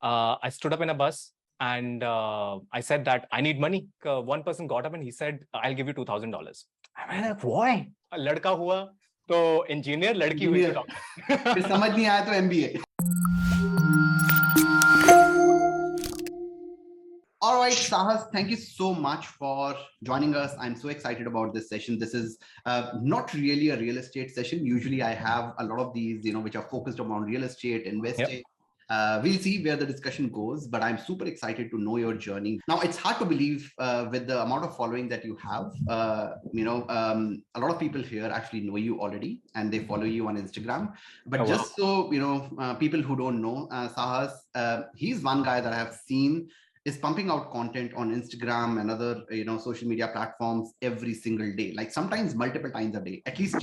I stood up in a bus and I said that I need money. One person got up and he said, "I'll give you $2,000." I'm like, why? लड़का हुआ तो engineer, लड़की हुई तो doctor. फिर समझ नहीं आया तो MBA. All right, Sahas, thank you so much for joining us. I'm so excited about this session. This is not really a real estate session. Usually I have a lot of these, which are focused around real estate, investing. Yep. We'll see where the discussion goes, but I'm super excited to know your journey. Now, it's hard to believe with the amount of following that you have. A lot of people here actually know you already and they follow you on Instagram. But so, people who don't know Sahas, he's one guy that I have seen is pumping out content on Instagram and other, social media platforms every single day, like sometimes multiple times a day, at least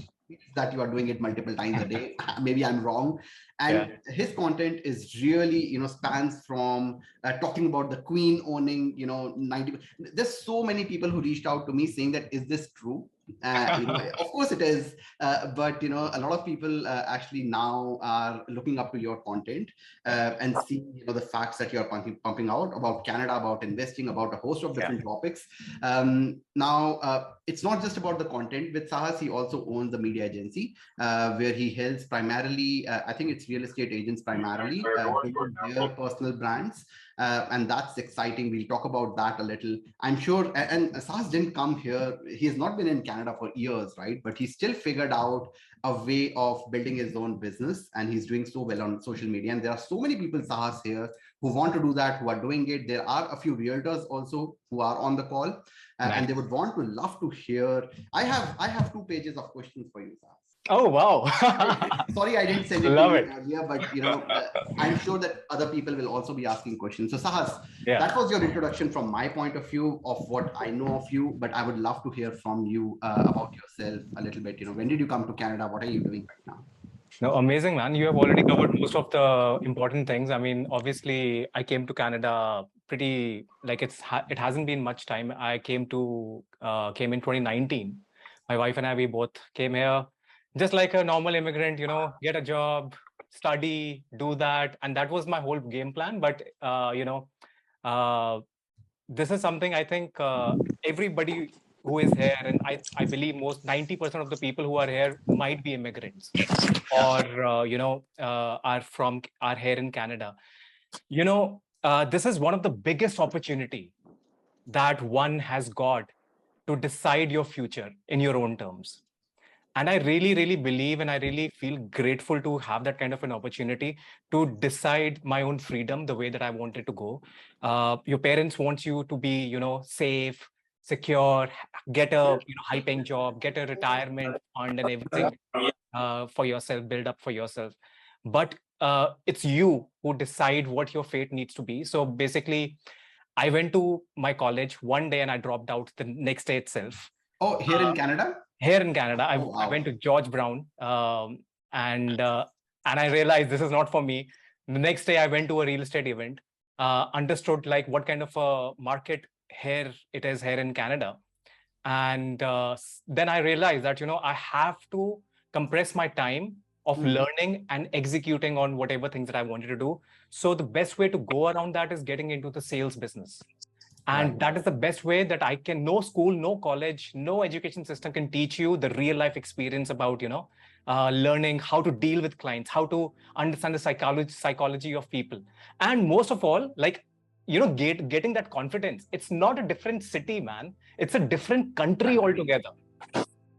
that you are doing it multiple times a day. Maybe I'm wrong. And his content is really, spans from talking about the queen owning, 90. There's so many people who reached out to me saying that, is this true? Of course it is, but a lot of people actually now are looking up to your content and seeing the facts that you're pumping out about Canada, about investing, about a host of different topics. Now it's not just about the content with Sahas. He also owns the media agency where he helps primarily, I think it's real estate agents primarily, building their personal brands. And that's exciting. We'll talk about that a little. I'm sure, and Sahas didn't come here. He has not been in Canada for years, right? But he still figured out a way of building his own business, and he's doing so well on social media. And there are so many people, Sahas, here who want to do that, who are doing it. There are a few realtors also who are on the call, and they would love to hear. I have 2 pages of questions for you, Sahas. Oh, wow. Sorry, I didn't send it to you earlier, but I'm sure that other people will also be asking questions. So Sahas, that was your introduction from my point of view of what I know of you, but I would love to hear from you about yourself a little bit. When did you come to Canada? What are you doing right now? No, amazing, man. You have already covered most of the important things. I mean, obviously, I came to Canada pretty, like it hasn't been much time. I came in 2019. My wife and I, we both came here just like a normal immigrant, get a job, study, do that. And that was my whole game plan. But, this is something I think everybody who is here, and I believe most 90% of the people who are here might be immigrants or, are here in Canada. This is one of the biggest opportunity that one has got to decide your future in your own terms. And I really, really believe and I really feel grateful to have that kind of an opportunity to decide my own freedom the way that I wanted to go. Your parents want you to be, safe, secure, get a high-paying job, get a retirement fund and everything for yourself, build up for yourself. But it's you who decide what your fate needs to be. So basically, I went to my college one day and I dropped out the next day itself. Oh, here in Canada? Here in Canada, I went to George Brown, and I realized this is not for me. The next day, I went to a real estate event, understood like what kind of a market here it is here in Canada, and then I realized that I have to compress my time of learning and executing on whatever things that I wanted to do. So the best way to go around that is getting into the sales business. And that is the best way that I can, no school, no college, no education system can teach you the real life experience about, learning how to deal with clients, how to understand the psychology of people. And most of all, like, getting that confidence. It's not a different city, man. It's a different country altogether.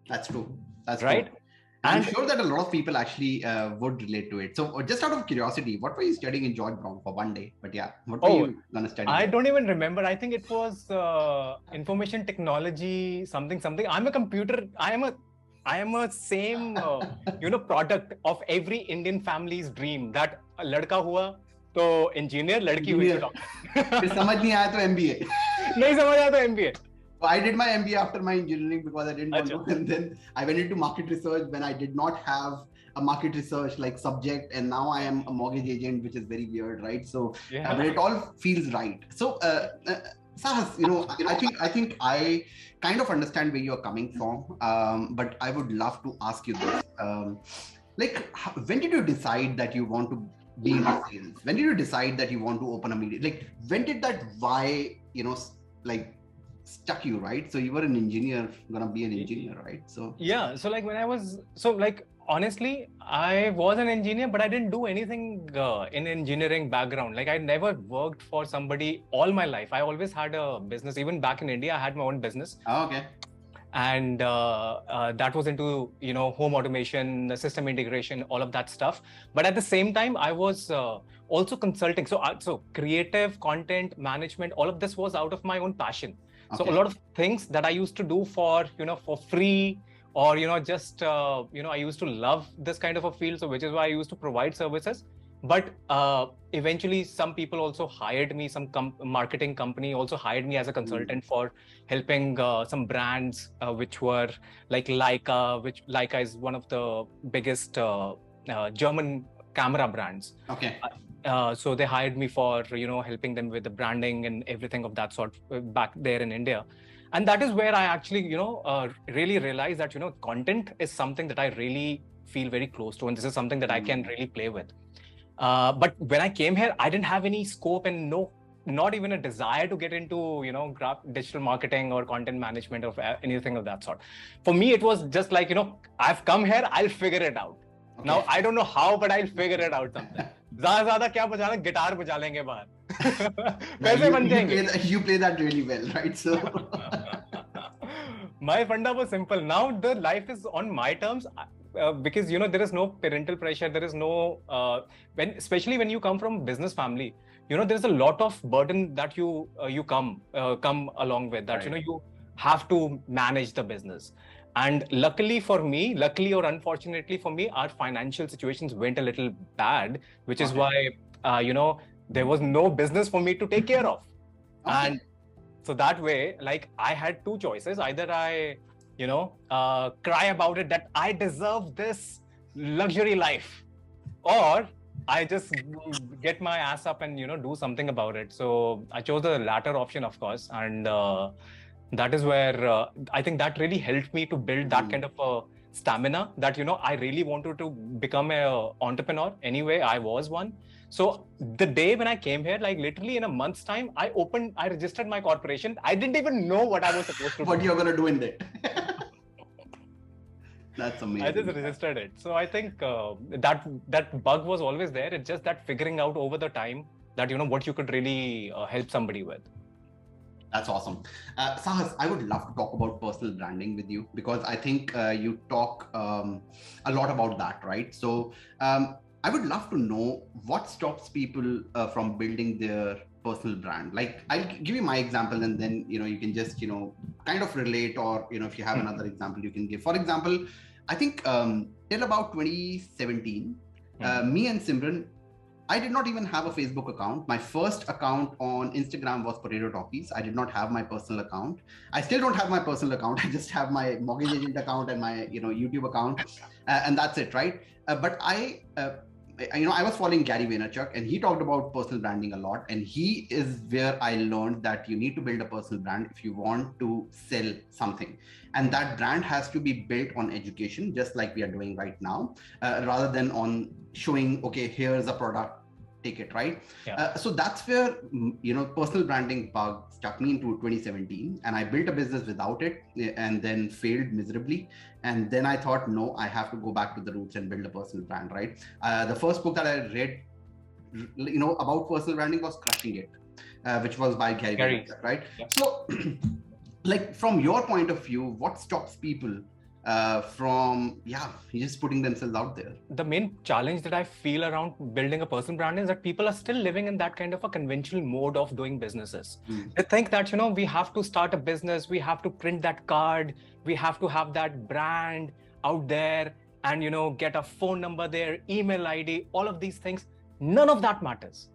That's true. That's right. True. I'm sure that a lot of people actually would relate to it. So just out of curiosity, what were you studying in George Brown for one day? But yeah, what were you going to study? I don't even remember. I think it was information technology, something. I'm a computer. I am a same, product of every Indian family's dream that ladka hua to engineer, ladki hui to doctor. फिर समझ नहीं आया तो MBA. नहीं समझ आया तो MBA. I did my MBA after my engineering because I didn't want to, and then I went into market research when I did not have a market research like subject, and now I am a mortgage agent, which is very weird, right? So, but it all feels right. So, Sahas, I think I kind of understand where you're coming from, but I would love to ask you this: when did you decide that you want to be into sales? When did you decide that you want to open a media? Like, when did that why, like stuck you, right? So you were an engineer, gonna be an engineer, right? So yeah. So like when I was, so like honestly, I was an engineer, but I didn't do anything in engineering background. Like I never worked for somebody all my life. I always had a business. Even back in India, I had my own business. okay. And that was into home automation, system integration, all of that stuff. But at the same time, I was also consulting. So creative content management, all of this was out of my own passion. So a lot of things that I used to do for free, or just I used to love this kind of a field, so which is why I used to provide services. But eventually some people also hired me, some marketing company also hired me as a consultant for helping some brands which were like Leica, which Leica is one of the biggest German camera brands. Okay. So they hired me for helping them with the branding and everything of that sort back there in India. And that is where I actually really realized that content is something that I really feel very close to, and this is something that I can really play with. But when I came here, I didn't have any scope and not even a desire to get into digital marketing or content management or anything of that sort. For me, it was just like I've come here, I'll figure it out. Okay. Now I don't know how, but I'll figure it out something. ज़्यादा क्या बजाना, guitar बजा लेंगे बाहर. पैसे बन जाएंगे. You play that really well, right? So my funda was simple. Now the life is on my terms. Because there is no parental pressure, there is no especially when you come from business family, there's a lot of burden that you come along with that. Right. You have to manage the business. And luckily or unfortunately for me, our financial situations went a little bad, which is why there was no business for me to take care of. And so that way, like, I had two choices. Either I cry about it that I deserve this luxury life, or I just get my ass up and do something about it. So I chose the latter option, of course, and that is where I think that really helped me to build that kind of a stamina that I really wanted to become an entrepreneur. Anyway, I was one. So the day when I came here, like literally in a month's time, I registered my corporation. I didn't even know what I was supposed to do. What you're going to do in that. That's amazing. I just registered it. So I think that bug was always there. It's just that figuring out over the time that, what you could really help somebody with. That's awesome. Sahas, I would love to talk about personal branding with you, because I think you talk a lot about that, right? So I would love to know what stops people from building their personal brand. Like, I'll give you my example, and then you can just kind of relate, or if you have another example you can give. For example, I think till about 2017, me and Simran, I did not even have a Facebook account. My first account on Instagram was Potato Talkies. I did not have my personal account. I still don't have my personal account. I just have my mortgage agent account and my YouTube account, and that's it, right? But I was following Gary Vaynerchuk, and he talked about personal branding a lot. And he is where I learned that you need to build a personal brand if you want to sell something. And that brand has to be built on education, just like we are doing right now, rather than on showing, okay, here's a product, take it, right? Yeah. So that's where, personal branding bug stuck me into 2017. And I built a business without it, and then failed miserably. And then I thought, no, I have to go back to the roots and build a personal brand, right? The first book that I read, about personal branding was Crushing It, which was by Gary Vaynerchuk, right? Yeah. So like, from your point of view, what stops people from just putting themselves out there? The main challenge that I feel around building a personal brand is that people are still living in that kind of a conventional mode of doing businesses. They think that we have to start a business, we have to print that card, we have to have that brand out there, and get a phone number there, email ID, all of these things. None of that matters.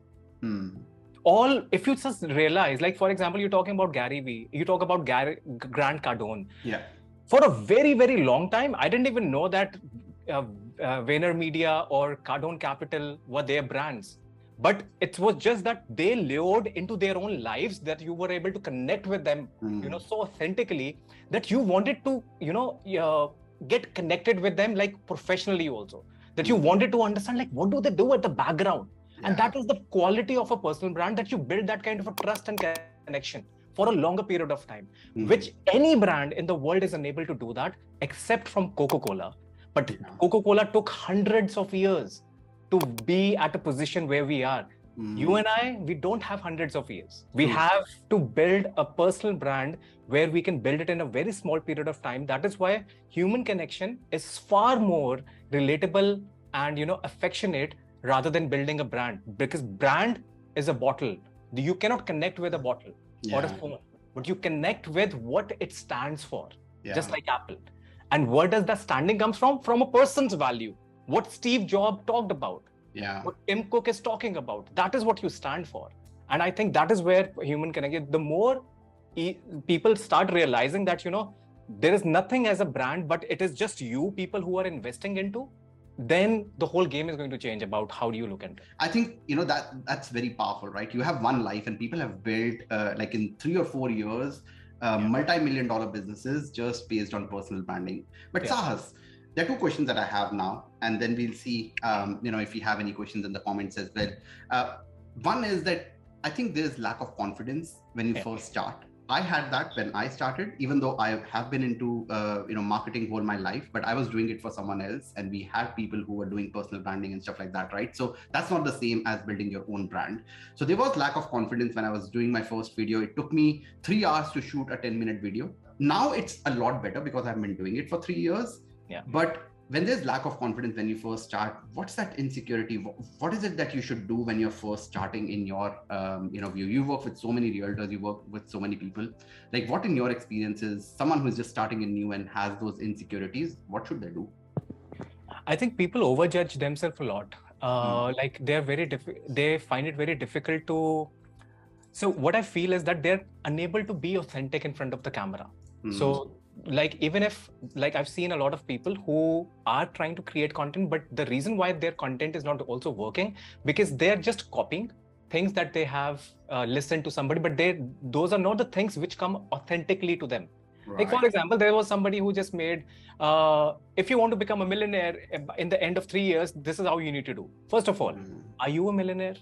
If you just realize, like, for example, you're talking about Gary Vee, you talk about Grant Cardone. Yeah. For a very, very long time, I didn't even know that VaynerMedia or Cardone Capital were their brands. But it was just that they lured into their own lives, that you were able to connect with them, so authentically, that you wanted to, get connected with them, like, professionally also. That you wanted to understand, like, what do they do at the background? And that is the quality of a personal brand, that you build that kind of a trust and connection for a longer period of time, which any brand in the world is unable to do that, except from Coca-Cola. But Coca-Cola took hundreds of years to be at a position where we are. You and I, we don't have hundreds of years. We have to build a personal brand where we can build it in a very small period of time. That is why human connection is far more relatable and, affectionate rather than building a brand. Because brand is a bottle. You cannot connect with a bottle or a phone, but you connect with what it stands for, just like Apple. And where does that standing comes from? From a person's value. What Steve Jobs talked about. What Tim Cook is talking about. That is what you stand for. And I think that is where human connection, the more people start realizing that, there is nothing as a brand, but it is just you, people who are investing into, then the whole game is going to change about how do you look into it. I think, that's very powerful, right? You have one life and people have built like in 3 or 4 years, multi-million dollar businesses just based on personal branding. But Sahas, there are 2 questions that I have now, and then we'll see, if you have any questions in the comments as well. One is that I think there's lack of confidence when you first start. I had that when I started, even though I have been into, marketing all my life, but I was doing it for someone else, and we had people who were doing personal branding and stuff like that, right? So that's not the same as building your own brand. So there was lack of confidence when I was doing my first video. It took me 3 hours to shoot a 10-minute video. Now it's a lot better because I've been doing it for 3 years. But when there's lack of confidence when you first start, what's that insecurity? What is it that you should do when you're first starting in your, view? You work with so many realtors, you work with so many people. Like, what in your experiences, someone who's just starting in new and has those insecurities, what should they do? I think people overjudge themselves a lot. Like they're they find it very difficult to. So what I feel is that they're unable to be authentic in front of the camera. So like, even if, like, I've seen a lot of people who are trying to create content, but the reason why their content is not also working, because they're just copying things that they have listened to somebody, but those are not the things which come authentically to them. Like, for example, there was somebody who just made, if you want to become a millionaire in the end of 3 years, this is how you need to do. First of all, are you a millionaire?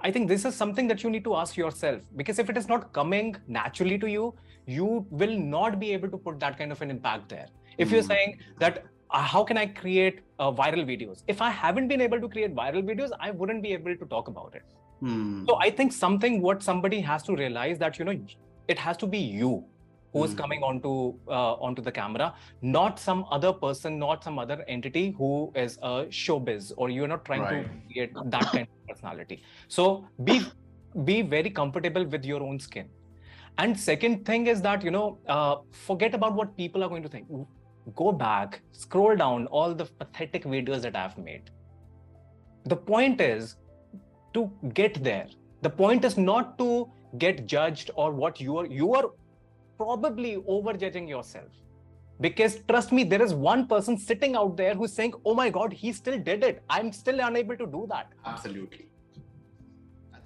I think this is something that you need to ask yourself, because if it is not coming naturally to you, you will not be able to put that kind of an impact there. If you're saying that, how can I create viral videos? If I haven't been able to create viral videos, I wouldn't be able to talk about it. So I think what somebody has to realize that, it has to be you who is coming onto the camera, not some other person, not some other entity who is a showbiz, or you're not trying to create that kind of personality. So be very comfortable with your own skin. And second thing is that, forget about what people are going to think. Go back, scroll down all the pathetic videos that I've made. The point is to get there. The point is not to get judged or what you are probably overjudging yourself. Because trust me, there is one person sitting out there who's saying, oh my God, he still did it. I'm still unable to do that. Absolutely.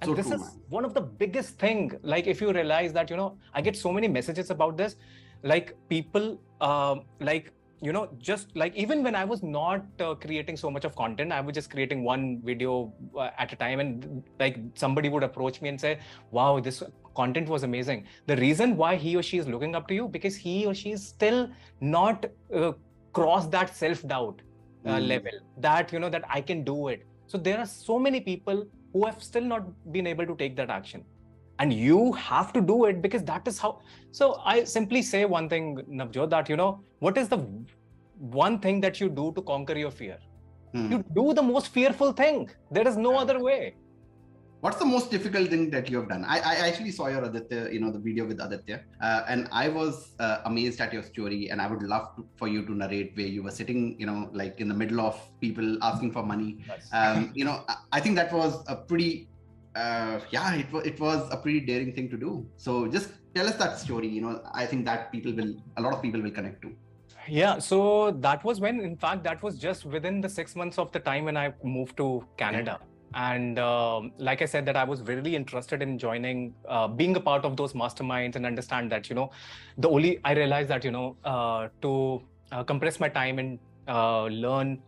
And so this is one of the biggest thing. Like, if you realize that, I get so many messages about this, like people, just like, even when I was not creating so much of content, I was just creating one video at a time. And like, somebody would approach me and say, wow, this content was amazing. The reason why he or she is looking up to you, because he or she is still not crossed that self-doubt level, that, that I can do it. So there are so many people who have still not been able to take that action. And you have to do it, because that is how. So I simply say one thing, Navjot, that, what is the one thing that you do to conquer your fear? You do the most fearful thing. There is no other way. What's the most difficult thing that you have done? I actually saw your Aditya, the video with Aditya, and I was amazed at your story. And I would love for you to narrate where you were sitting, like in the middle of people asking for money. I think that was a pretty, it was a pretty daring thing to do. So just tell us that story. I think that a lot of people will connect to. Yeah, so that was when, in fact, that was just within the 6 months of the time when I moved to Canada. And like I said, that I was really interested in joining, being a part of those masterminds, and understand that, I realized that, to compress my time and learn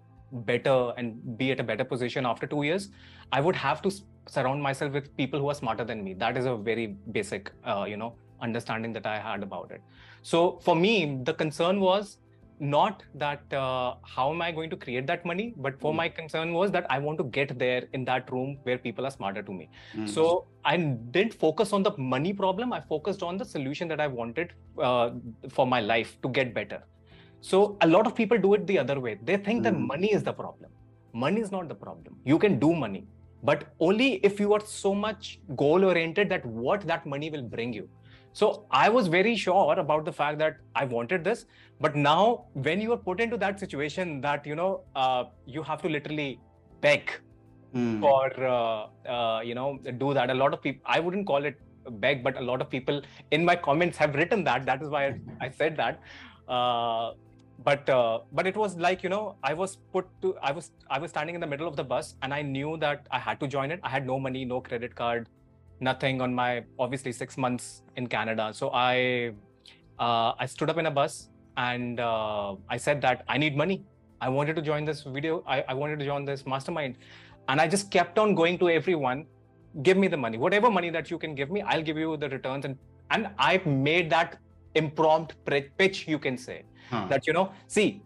better and be at a better position after 2 years, I would have to surround myself with people who are smarter than me. That is a very basic, understanding that I had about it. So for me, the concern was not that how am I going to create that money, but for my concern was that I want to get there in that room where people are smarter to me. So I didn't focus on the money problem. I focused on the solution that I wanted for my life to get better. So a lot of people do it the other way. They think that money is the problem. Money is not the problem. You can do money, but only if you are so much goal oriented that what that money will bring you. So I was very sure about the fact that I wanted this, but now when you are put into that situation that, you have to literally beg for, do that. A lot of people, I wouldn't call it beg, but a lot of people in my comments have written that. That is why I said that. But it was like, I was standing in the middle of the bus and I knew that I had to join it. I had no money, no credit card, nothing on my, obviously 6 months in Canada. So I stood up in a bus and I said that I need money. I wanted to join this video. I wanted to join this mastermind. And I just kept on going to everyone, give me the money, whatever money that you can give me, I'll give you the returns. And I made that impromptu pitch, you can say, that, see,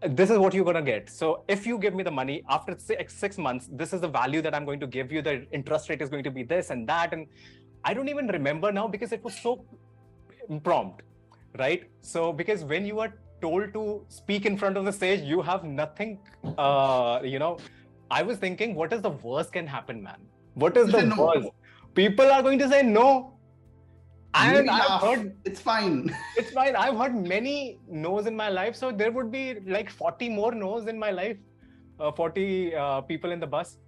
this is what you're going to get. So if you give me the money after 6 months, this is the value that I'm going to give you. The interest rate is going to be this and that. And I don't even remember now because it was so impromptu, right? So because when you are told to speak in front of the stage, you have nothing, I was thinking, what is the worst can happen, man? What is the worst? People are going to say no. And I've heard it's fine. It's fine. I've heard many no's in my life. So there would be like 40 more no's in my life, 40 people in the bus.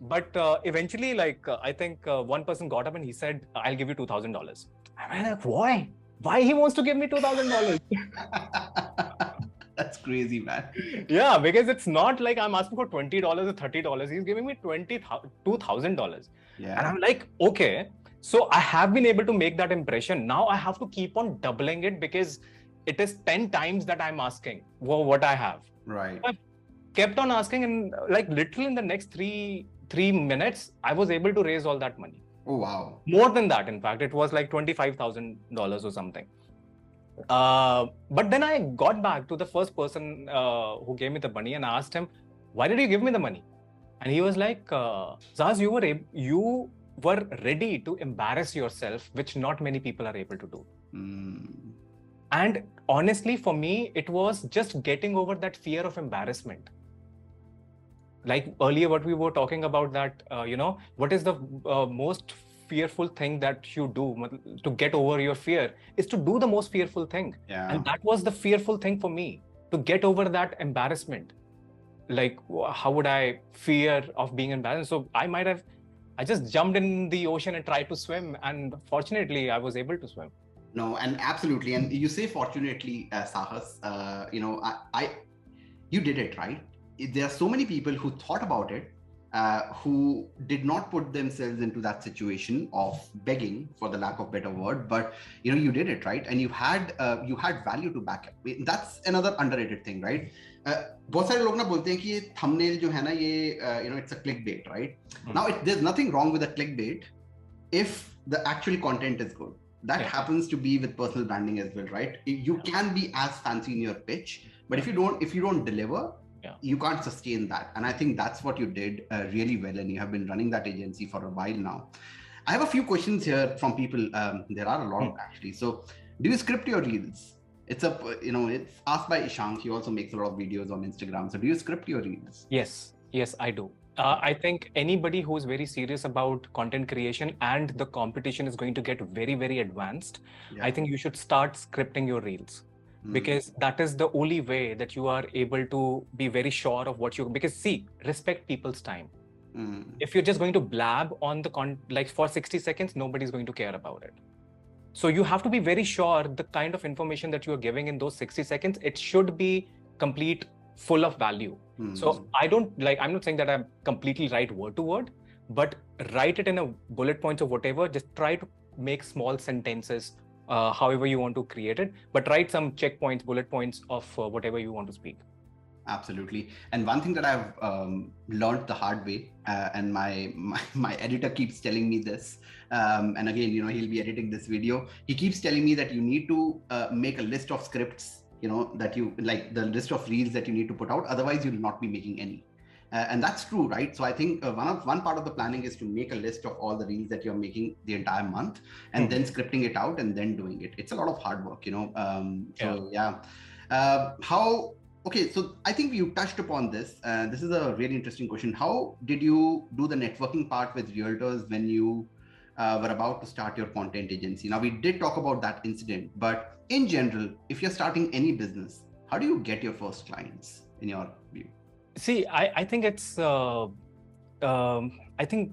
But eventually, I think one person got up and he said, I'll give you $2,000. I'm like, why? Why he wants to give me $2,000? That's crazy, man. Yeah, because it's not like I'm asking for $20 or $30. He's giving me $2,000. Yeah. And I'm like, okay. So I have been able to make that impression. Now I have to keep on doubling it because it is 10 times that I'm asking what I have. Right. I kept on asking, and like literally in the next three minutes, I was able to raise all that money. Oh, wow. More than that, in fact, it was like $25,000 or something. But then I got back to the first person who gave me the money and I asked him, why did you give me the money? And he was like, Sahas, you were ready to embarrass yourself, which not many people are able to do. And honestly, for me, it was just getting over that fear of embarrassment. Like earlier, what we were talking about that, what is the most fearful thing that you do to get over your fear is to do the most fearful thing. Yeah. And that was the fearful thing for me, to get over that embarrassment. Like, how would I fear of being embarrassed? So I just jumped in the ocean and tried to swim. And fortunately, I was able to swim. No, and absolutely. And you say fortunately, Sahas, you did it, right? There are so many people who thought about it, who did not put themselves into that situation of begging, for the lack of better word, but you did it, right? And you had value to back it. That's another underrated thing, right? बहुत सारे लोग ना बोलते हैं कि ये thumbnail जो है ना ये it's a clickbait, right? Now there's nothing wrong with a clickbait if the actual content is good. That happens to be with personal branding as well, right? You can be as fancy in your pitch, but if you don't deliver, you can't sustain that. And I think that's what you did really well, and you have been running that agency for a while now. I have a few questions here from people. There are a lot of actually. So do you script your reels? It's asked by Ishank. He also makes a lot of videos on Instagram. So do you script your reels? Yes, I do. I think anybody who is very serious about content creation and the competition is going to get very, very advanced, I think you should start scripting your reels. Because that is the only way that you are able to be very sure of because see, respect people's time. If you're just going to blab on the for 60 seconds, nobody's going to care about it. So you have to be very sure the kind of information that you are giving in those 60 seconds, it should be complete, full of value. So I'm not saying that I'm completely right word to word, but write it in a bullet points or whatever, just try to make small sentences, however you want to create it, but write some checkpoints, bullet points of whatever you want to speak. Absolutely. And one thing that I've learned the hard way, and my editor keeps telling me this, and again, he'll be editing this video. He keeps telling me that you need to make a list of scripts, that you like, the list of reels that you need to put out. Otherwise, you'll not be making any. And that's true, right? So I think one part of the planning is to make a list of all the reels that you're making the entire month, and then scripting it out and then doing it. It's a lot of hard work, Okay, so I think you touched upon this. This is a really interesting question. How did you do the networking part with realtors when you were about to start your content agency? Now, we did talk about that incident, but in general, if you're starting any business, how do you get your first clients in your view? See, I think it's, I think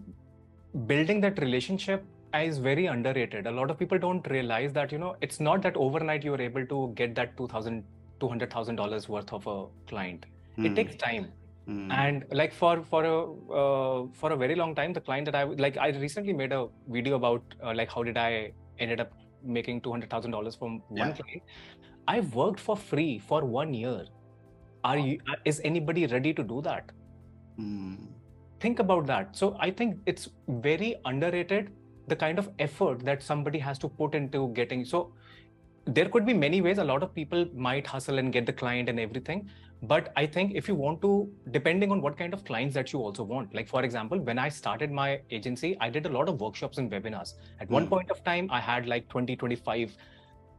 building that relationship is very underrated. A lot of people don't realize that, it's not that overnight you're able to get that $200,000 worth of a client. It takes time. And like for a very long time, the client that I recently made a video about like how did I ended up making $200,000 from one client. I worked for free for 1 year. Is anybody ready to do that? Think about that. So I think it's very underrated, the kind of effort that somebody has to put into getting. So there could be many ways. A lot of people might hustle and get the client and everything. But I think if you want to, depending on what kind of clients that you also want, like for example, when I started my agency, I did a lot of workshops and webinars. At one point of time, I had like 20, 25,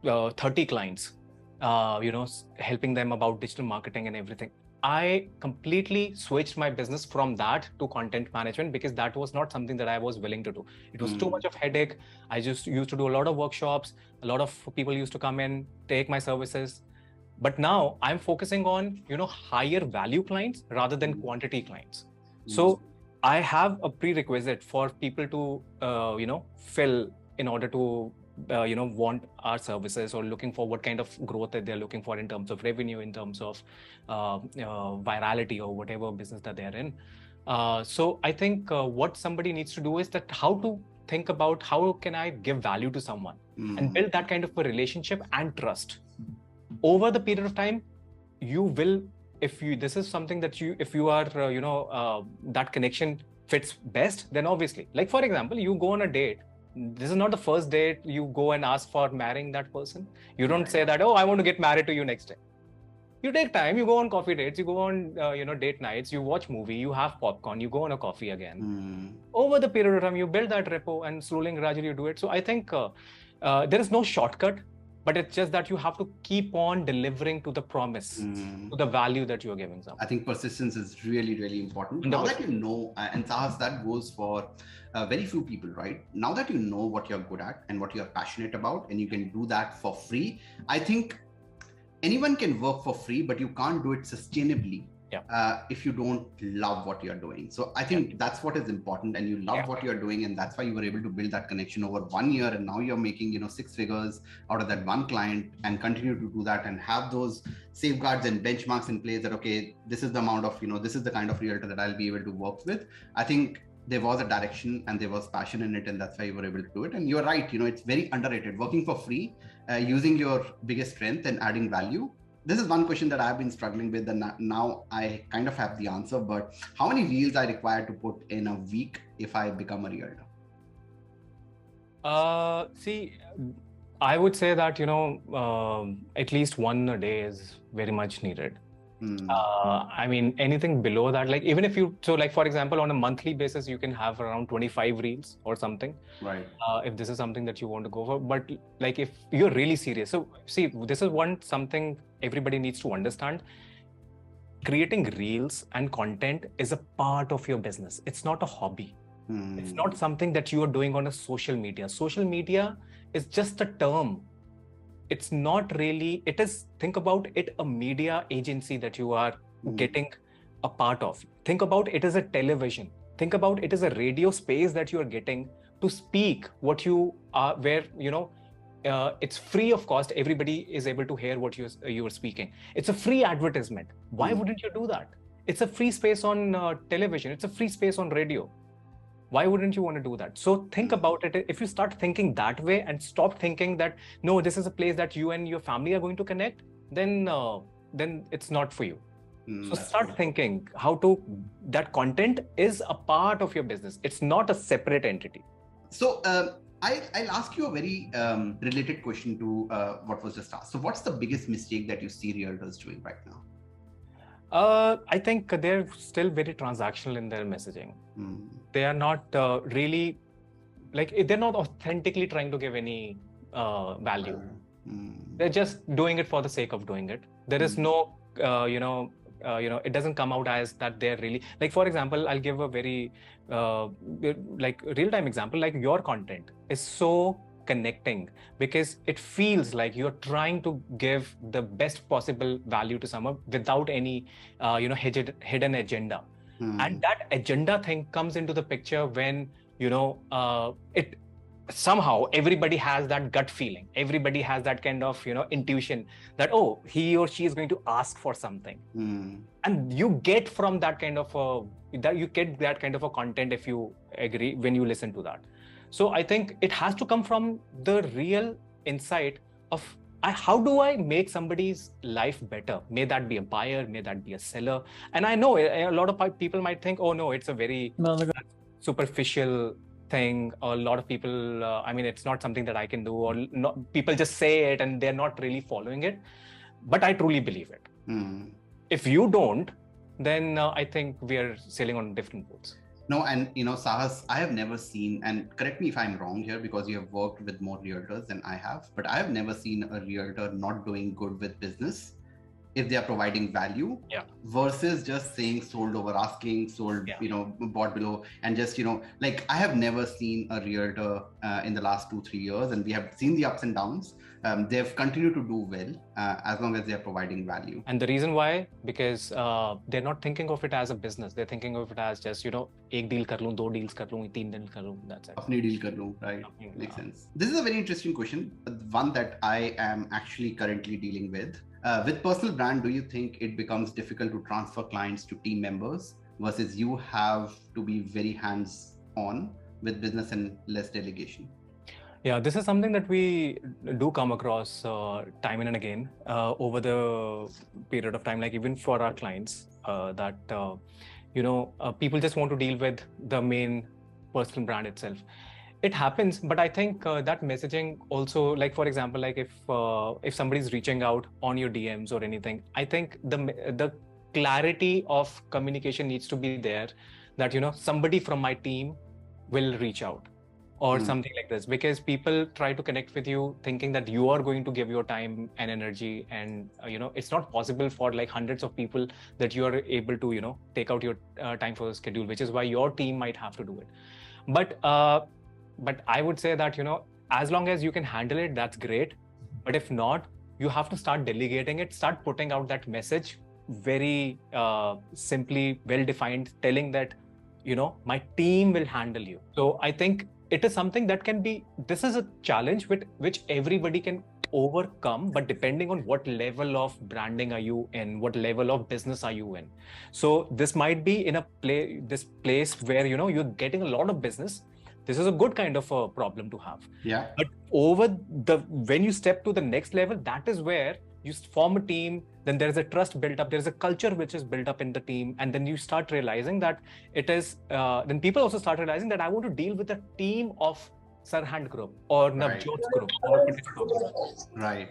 30 clients, helping them about digital marketing and everything. I completely switched my business from that to content management because that was not something that I was willing to do. It was too much of headache. I just used to do a lot of workshops. A lot of people used to come in, take my services. But now I'm focusing on, higher value clients rather than quantity clients. So I have a prerequisite for people to, fill in order to want our services, or looking for what kind of growth that they're looking for in terms of revenue, in terms of virality, or whatever business that they're in. So I think what somebody needs to do is that how to think about how can I give value to someone and build that kind of a relationship and trust. Over the period of time, you will, this is something that if you are, that connection fits best, then obviously, like for example, you go on a date. This is not the first date you go and ask for marrying that person. You don't say that, oh, I want to get married to you next day. You take time, you go on coffee dates, you go on, date nights, you watch movie, you have popcorn, you go on a coffee again. Over the period of time, you build that rapport and slowly and gradually you do it. So I think there is no shortcut, but it's just that you have to keep on delivering to the promise, to the value that you're giving someone. I think persistence is really, really important. Now that you know, and Sahas, that goes for very few people, right? Now that you know what you're good at and what you're passionate about, and you can do that for free, I think anyone can work for free, but you can't do it sustainably if you don't love what you're doing. So I think that's what is important, and you love what you're doing, and that's why you were able to build that connection over 1 year, and now you're making 6 figures out of that one client, and continue to do that and have those safeguards and benchmarks in place that, okay, this is the amount of, this is the kind of realtor that I'll be able to work with. I think there was a direction and there was passion in it, and that's why you were able to do it. And you're right, it's very underrated. Working for free, using your biggest strength and adding value. This is one question that I've been struggling with, and now I kind of have the answer, but how many reels I require to put in a week if I become a realtor? See, I would say that, at least one a day is very much needed. I mean, anything below that, like even if like for example, on a monthly basis, you can have around 25 reels or something. Right. If this is something that you want to go for, but like if you're really serious. So see, this is something everybody needs to understand. Creating reels and content is a part of your business. It's not a hobby. It's not something that you are doing on a social media. Social media is just a term. It's not really, it is, think about it, a media agency that you are getting a part of. Think about it as a television. Think about it as a radio space that you are getting to speak what you are, where, it's free of cost. Everybody is able to hear what you're speaking. It's a free advertisement. Why wouldn't you do that? It's a free space on television. It's a free space on radio. Why wouldn't you want to do that? So think about it. If you start thinking that way and stop thinking that, no, this is a place that you and your family are going to connect, then it's not for you. So start thinking that content is a part of your business. It's not a separate entity. So I'll ask you a very related question to what was just asked. So what's the biggest mistake that you see realtors doing right now? I think they're still very transactional in their messaging. They are not really, they're not authentically trying to give any value. They're just doing it for the sake of doing it. There is no, it doesn't come out as that they're really, for example, I'll give a very real-time example. Like your content is so connecting because it feels like you're trying to give the best possible value to someone without any hidden agenda. And that agenda thing comes into the picture when it somehow everybody has that gut feeling, everybody has that kind of intuition that, oh, he or she is going to ask for something. And you get from that kind of a content, if you agree, when you listen to that. So I think it has to come from the real insight of how do I make somebody's life better? May that be a buyer, may that be a seller. And I know a lot of people might think, oh no, it's a very superficial thing. A lot of people, it's not something that I can do, or not, people just say it and they're not really following it. But I truly believe it. If you don't, then I think we are sailing on different boats. No, and Sahas, I have never seen, and correct me if I'm wrong here, because you have worked with more realtors than I have, but I have never seen a realtor not doing good with business if they are providing value, versus just saying sold over asking, sold, bought below, and just, I have never seen a realtor in the last 2-3 years, and we have seen the ups and downs. They've continued to do well as long as they're providing value. And the reason why, because they're not thinking of it as a business. They're thinking of it as just, ek deal kar loon, do deals kar loon, teen deal kar loon, that's it. Apni deal kar loon, right? Makes sense. This is a very interesting question, one that I am actually currently dealing with. With personal brand, do you think it becomes difficult to transfer clients to team members versus you have to be very hands-on with business and less delegation? Yeah, this is something that we do come across time and again over the period of time, like even for our clients, that, people just want to deal with the main personal brand itself. It happens, but I think that messaging also, for example, if somebody's reaching out on your DMs or anything, I think the clarity of communication needs to be there, that somebody from my team will reach out or something like this, because people try to connect with you thinking that you are going to give your time and energy, and it's not possible for hundreds of people that you are able to take out your time for the schedule, which is why your team might have to do it. But I would say that, as long as you can handle it, that's great. But if not, you have to start delegating it, start putting out that message very simply, well-defined, telling that, my team will handle you. So I think it is something that this is a challenge which everybody can overcome, but depending on what level of branding are you in, what level of business are you in. So this might be in this place where, you're getting a lot of business. This is a good kind of a problem to have. Yeah. But when you step to the next level, that is where you form a team, then there's a trust built up, there's a culture which is built up in the team, and then you start realizing that then people also start realizing that I want to deal with a team of Sarhand group or Navjot's group. Right.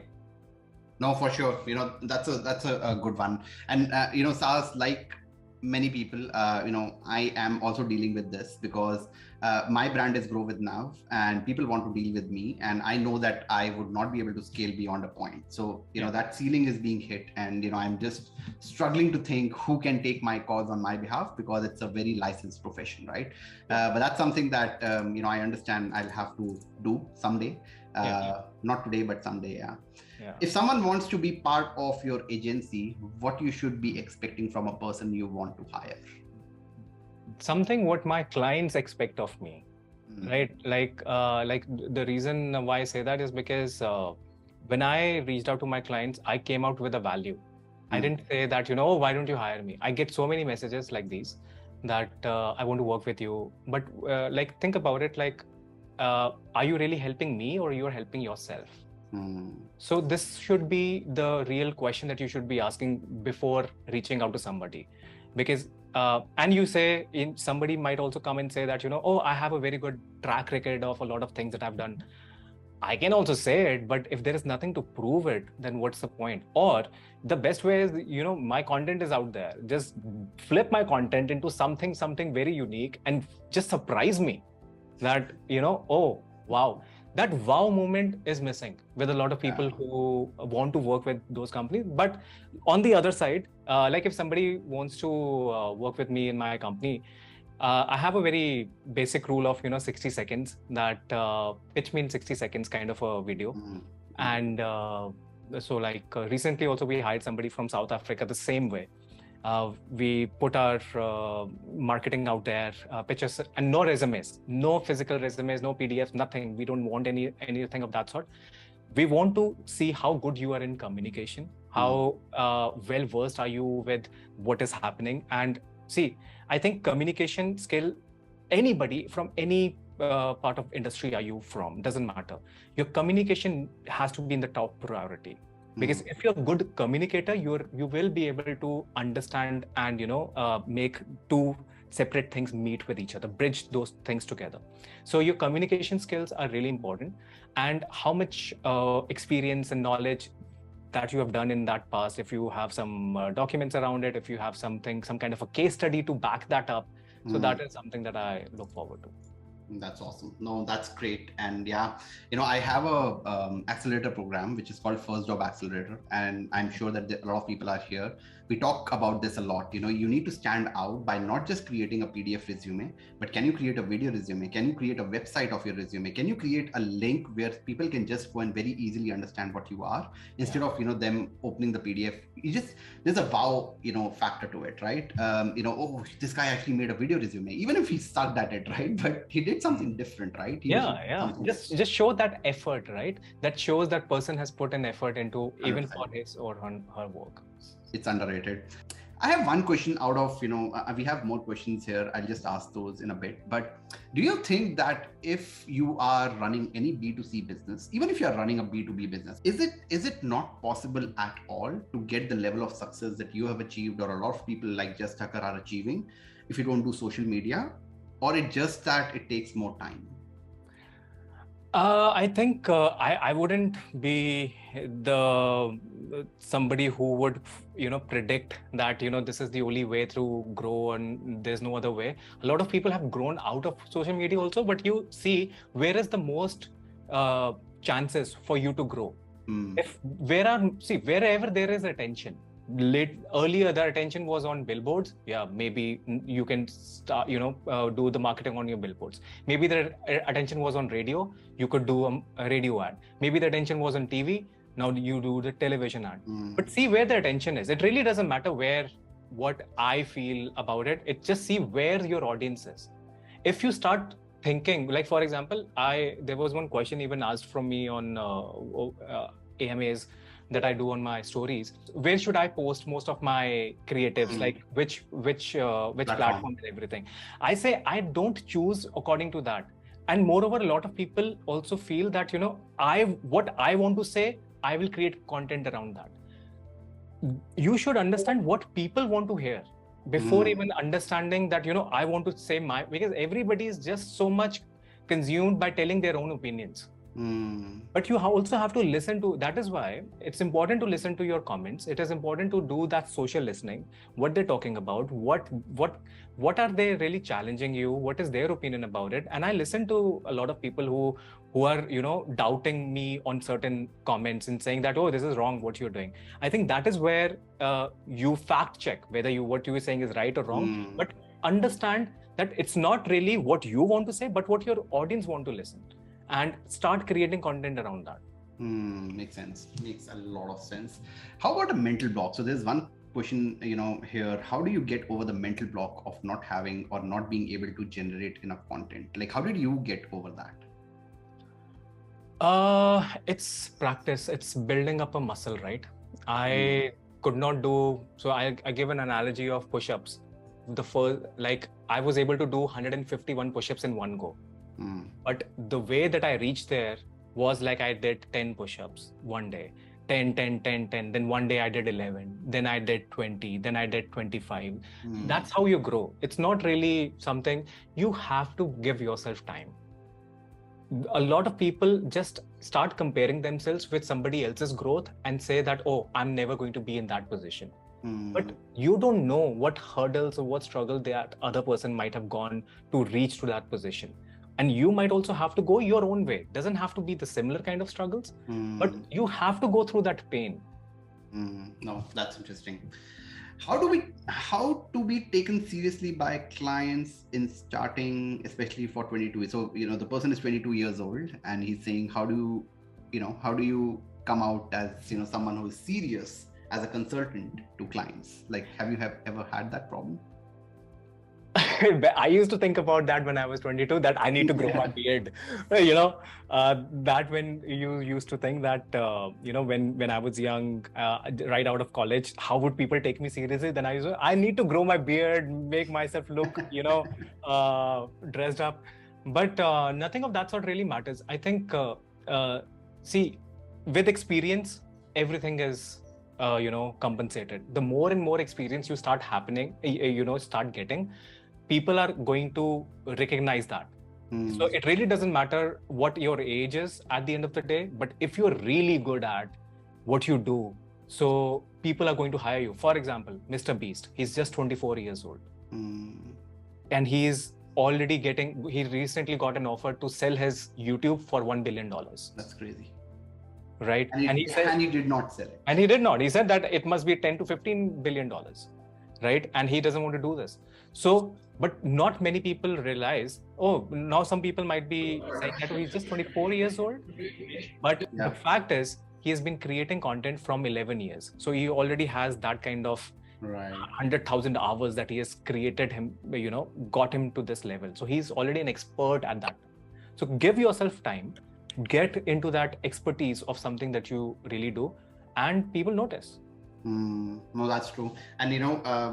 No, for sure. That's a good one. And, Sahas, like many people, I am also dealing with this because my brand is Grow with Nav, and people want to deal with me, and I know that I would not be able to scale beyond a point. So that ceiling is being hit, and I'm just struggling to think who can take my calls on my behalf, because it's a very licensed profession, right? But that's something that I understand I'll have to do someday. Not today, but someday. If someone wants to be part of your agency, what you should be expecting from a person you want to hire? Something what my clients expect of me, right? Like the reason why I say that is because when I reached out to my clients, I came out with a value. I didn't say that, why don't you hire me? I get so many messages like these that I want to work with you. But think about it, are you really helping me or you're helping yourself? So this should be the real question that you should be asking before reaching out to somebody, because and you say somebody might also come and say that, oh, I have a very good track record of a lot of things that I've done. I can also say it, but if there is nothing to prove it, then what's the point? Or the best way is, my content is out there. Just flip my content into something very unique and just surprise me that, oh, wow. That wow moment is missing with a lot of people who want to work with those companies. But on the other side, like if somebody wants to work with me in my company, I have a very basic rule of 60 seconds, that pitch means 60 seconds kind of a video. And so like recently also we hired somebody from South Africa the same way. We put our marketing out there, pictures, and no resumes, no physical resumes, no PDFs, nothing. We don't want anything of that sort. We want to see how good you are in communication, how well versed are you with what is happening. And see, I think communication skill, anybody from any part of industry are you from, doesn't matter. Your communication has to be in the top priority. Because if you're a good communicator, you will be able to understand and make two separate things meet with each other, bridge those things together. So your communication skills are really important, and how much experience and knowledge that you have done in that past. If you have some documents around it, if you have some kind of a case study to back that up, so that is something that I look forward to. That's awesome. No, that's great. And yeah, I have a accelerator program which is called First Job Accelerator, and I'm sure that a lot of people are here. We talk about this a lot. You need to stand out by not just creating a PDF resume, but can you create a video resume? Can you create a website of your resume? Can you create a link where people can just go and very easily understand what you are, instead of them opening the PDF? There's a wow factor to it, right? Oh, this guy actually made a video resume, even if he sucked at it, right? But he did something different, right? Just show that effort, right? That shows that person has put an effort into 100%. Even for his or her work. It's underrated. I have one question out of, we have more questions here. I'll just ask those in a bit. But do you think that if you are running any B2C business, even if you're running a B2B business, is it not possible at all to get the level of success that you have achieved, or a lot of people like Just Tucker are achieving, if you don't do social media? Or it's just that it takes more time? I think I wouldn't be somebody who would predict that this is the only way to grow and there's no other way. A lot of people have grown out of social media also, but you see where is the most chances for you to grow. Wherever there is attention. Earlier the attention was on billboards. Maybe you can start do the marketing on your billboards. Maybe the attention was on radio, you could do a radio ad. Maybe the attention was on TV, now you do the television ad. But see where the attention is. It really doesn't matter what I feel about it. It just see where your audience is. If you start thinking, like for example, there was one question even asked from me on AMAs that I do on my stories. Where should I post most of my creatives? Like which platform and everything? I say I don't choose according to that. And moreover, a lot of people also feel that what I want to say, I will create content around that. You should understand what people want to hear before even understanding that I want to say because everybody is just so much consumed by telling their own opinions. But you also have to listen to. That is why it's important to listen to your comments. It is important to do that social listening. What they're talking about, what are they really challenging you? What is their opinion about it? And I listen to a lot of people who are doubting me on certain comments and saying that, oh, this is wrong what you're doing. I think that is where you fact check whether what you are saying is right or wrong. But understand that it's not really what you want to say, but what your audience want to listen. And start creating content around that. Makes sense. Makes a lot of sense. How about a mental block? So there's one question, here. How do you get over the mental block of not having or not being able to generate enough content? Like, how did you get over that? It's practice. It's building up a muscle, right? I could not do. So I give an analogy of push-ups. I was able to do 151 push-ups in one go. But the way that I reached there was like I did 10 push-ups one day, 10, 10, 10, 10. Then one day I did 11. Then I did 20. Then I did 25. That's how you grow. It's not really something you have to give yourself time. A lot of people just start comparing themselves with somebody else's growth and say that, oh, I'm never going to be in that position. But you don't know what hurdles or what struggle that other person might have gone to reach to that position. And you might also have to go your own way. It doesn't have to be the similar kind of struggles, but you have to go through that pain. No, that's interesting. How to be taken seriously by clients in starting, especially for 22? So, the person is 22 years old and he's saying, how do you come out as, someone who is serious as a consultant to clients? Like, have you ever had that problem? I used to think about that when I was 22, that I need to grow my beard. That when you used to think that, when I was young, right out of college, how would people take me seriously? Then I need to grow my beard, make myself look, dressed up. But nothing of that sort really matters. I think, see, with experience, everything is, compensated. The more and more experience you start start getting, people are going to recognize that. So it really doesn't matter what your age is at the end of the day, but if you're really good at what you do, so people are going to hire you. For example, Mr. Beast, he's just 24 years old. And he recently got an offer to sell his YouTube for $1 billion. That's crazy. Right? And he did not sell it. And he did not. He said that it must be $10 to $15 billion. Right? And he doesn't want to do this. So, but not many people realize, now some people might be saying that he's just 24 years old. But the fact is, he has been creating content from 11 years. So he already has that kind of 100,000 hours that he has created him, got him to this level. So he's already an expert at that. So give yourself time, get into that expertise of something that you really do, and people notice. No, that's true. And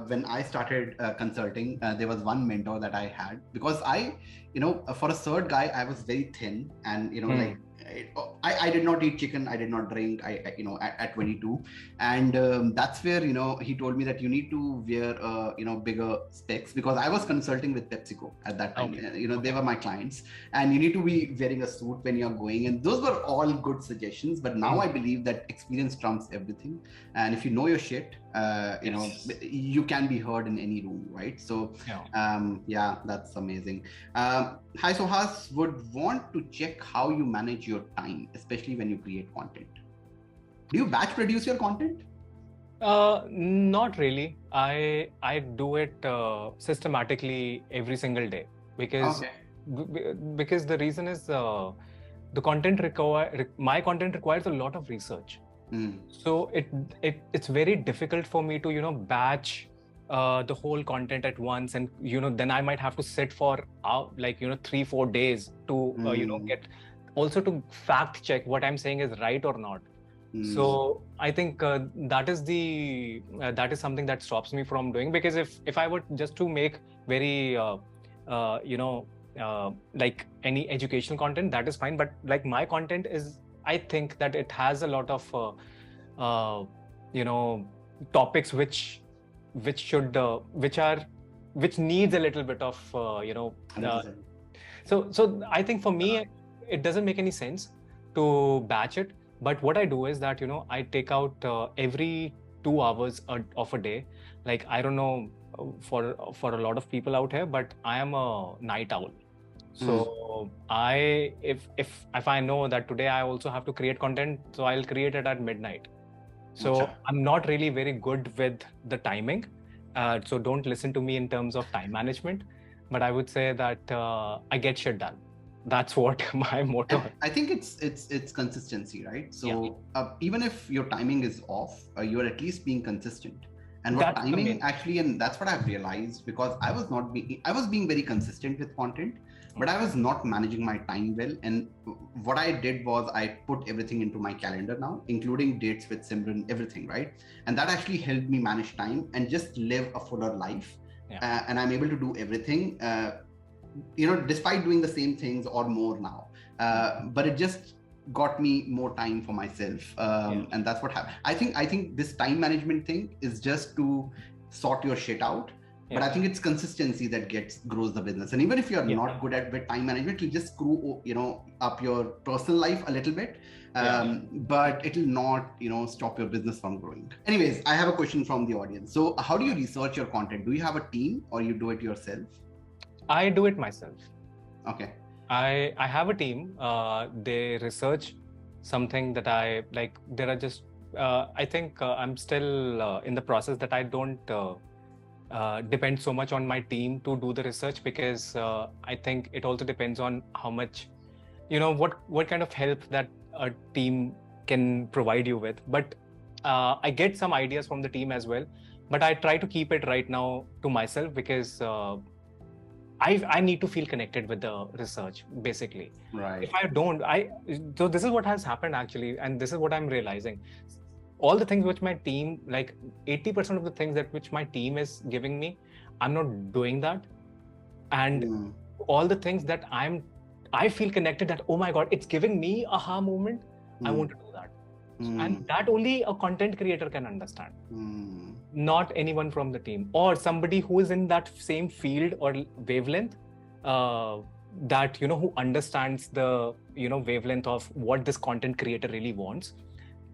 when I started consulting, there was one mentor that I had, because for a third guy, I was very thin, and like I did not eat chicken, I did not drink, at 22, and that's where he told me that you need to wear bigger specs, because I was consulting with PepsiCo at that time. They were my clients, and you need to be wearing a suit when you're going, and those were all good suggestions. But now I believe that experience trumps everything, and if you know your shit, you can be heard in any room, right? So that's amazing. Hi, Sahas, would want to check how you manage your time, especially when you create content. Do you batch produce your content? Not really. I do it systematically every single day, because the reason is the content my content requires a lot of research. So it's very difficult for me to batch the whole content at once, and then I might have to sit for 3-4 days to get also to fact check what I'm saying is right or not. So I think that is something that stops me from doing, because if I were just to make very like any educational content, that is fine, but like my content is, I think that it has a lot of topics which needs a little bit of so I think for me it doesn't make any sense to batch it. But what I do is that I take out every 2 hours of a day. Like, I don't know for a lot of people out here, but I am a night owl. So if I know that today I also have to create content, so I'll create it at midnight. So I'm not really very good with the timing. So don't listen to me in terms of time management, but I would say that I get shit done. That's what my motto is. I think it's consistency, right? So even if your timing is off, you're at least being consistent. And what timing actually, and that's what I've realized, because I was being very consistent with content, but I was not managing my time well. And what I did was I put everything into my calendar now, including dates with Simran, everything, right? And that actually helped me manage time and just live a fuller life. And I'm able to do everything, despite doing the same things or more now. But it just got me more time for myself. And that's what happened. I think this time management thing is just to sort your shit out. But I think it's consistency that grows the business. And even if you're not good at with time management, you just screw, up your personal life a little bit. But it'll not, stop your business from growing. Anyways, I have a question from the audience. So how do you research your content? Do you have a team or you do it yourself? I do it myself. Okay. I have a team. They research something that I like. There are just, I think I'm still in the process that I don't depend so much on my team to do the research, because I think it also depends on how much, what kind of help that a team can provide you with. But I get some ideas from the team as well, but I try to keep it right now to myself, because I need to feel connected with the research, basically. Right. If I don't, so this is what has happened actually, and this is what I'm realizing. All the things which my team, like 80% of the things that which my team is giving me, I'm not doing that. And all the things that I feel connected, that, oh my God, it's giving me aha moment. I want to do that. And that only a content creator can understand. Not anyone from the team, or somebody who is in that same field or wavelength, that, who understands the, wavelength of what this content creator really wants.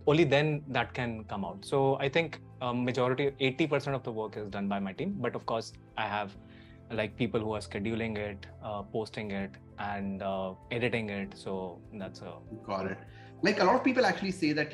Only then that can come out. So I think majority, 80% of the work is done by my team. But of course, I have like people who are scheduling it, posting it, and editing it. So that's a... Got it. Like a lot of people actually say that,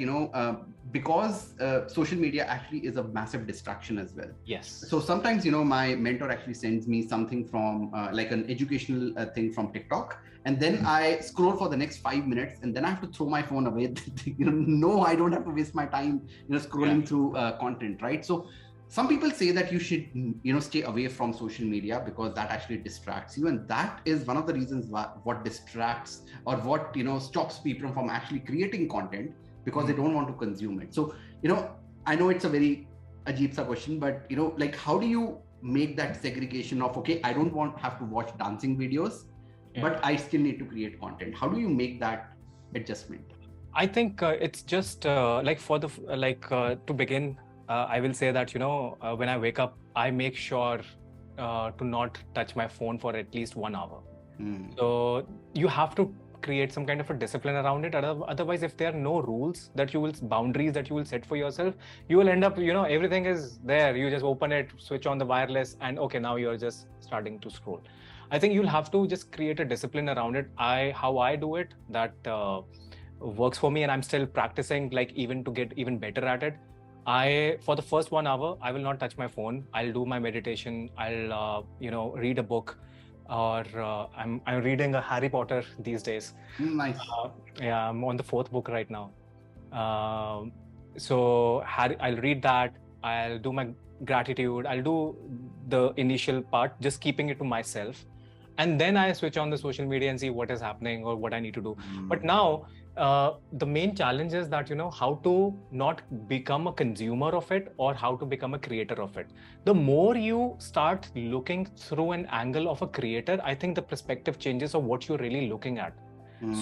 because social media actually is a massive distraction as well. Yes. So sometimes, my mentor actually sends me something from like an educational thing from TikTok. And then I scroll for the next 5 minutes, and then I have to throw my phone away. No, I don't have to waste my time, scrolling through content, right? So some people say that you should, stay away from social media because that actually distracts you. And that is one of the reasons what distracts, or what, stops people from actually creating content, because they don't want to consume it. So, I know it's a very ajeeb sa question, but, like, how do you make that segregation of, okay, I don't have to watch dancing videos, but I still need to create content? How do you make that adjustment? I think it's just like to begin, I will say that, when I wake up, I make sure to not touch my phone for at least 1 hour. So you have to create some kind of a discipline around it. Otherwise, if there are no rules boundaries that you will set for yourself, you will end up, everything is there. You just open it, switch on the wireless, and okay, now you're just starting to scroll. I think you'll have to just create a discipline around it. How I do it, that works for me, and I'm still practicing, like, even to get even better at it. For the first 1 hour, I will not touch my phone. I'll do my meditation. I'll, read a book, or I'm reading a Harry Potter these days. Nice. Yeah, I'm on the 4th book right now. So I'll read that. I'll do my gratitude. I'll do the initial part, just keeping it to myself. And then I switch on the social media and see what is happening or what I need to do. But now, the main challenge is that, how to not become a consumer of it, or how to become a creator of it. The more you start looking through an angle of a creator, I think the perspective changes of what you're really looking at.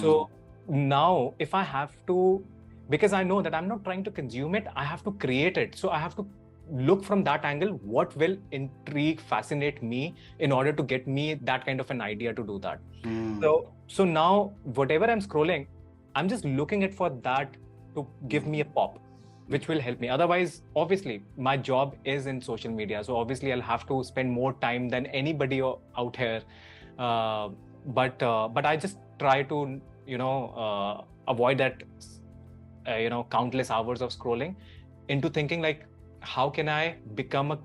So now, if I have to, because I know that I'm not trying to consume it, I have to create it. So I have to look from that angle, what will intrigue, fascinate me, in order to get me that kind of an idea to do that. So now, whatever I'm scrolling, I'm just looking at for that to give me a pop, which will help me. Otherwise, obviously, my job is in social media. So obviously, I'll have to spend more time than anybody out here. But I just try to, avoid that, countless hours of scrolling, into thinking like, how can I become a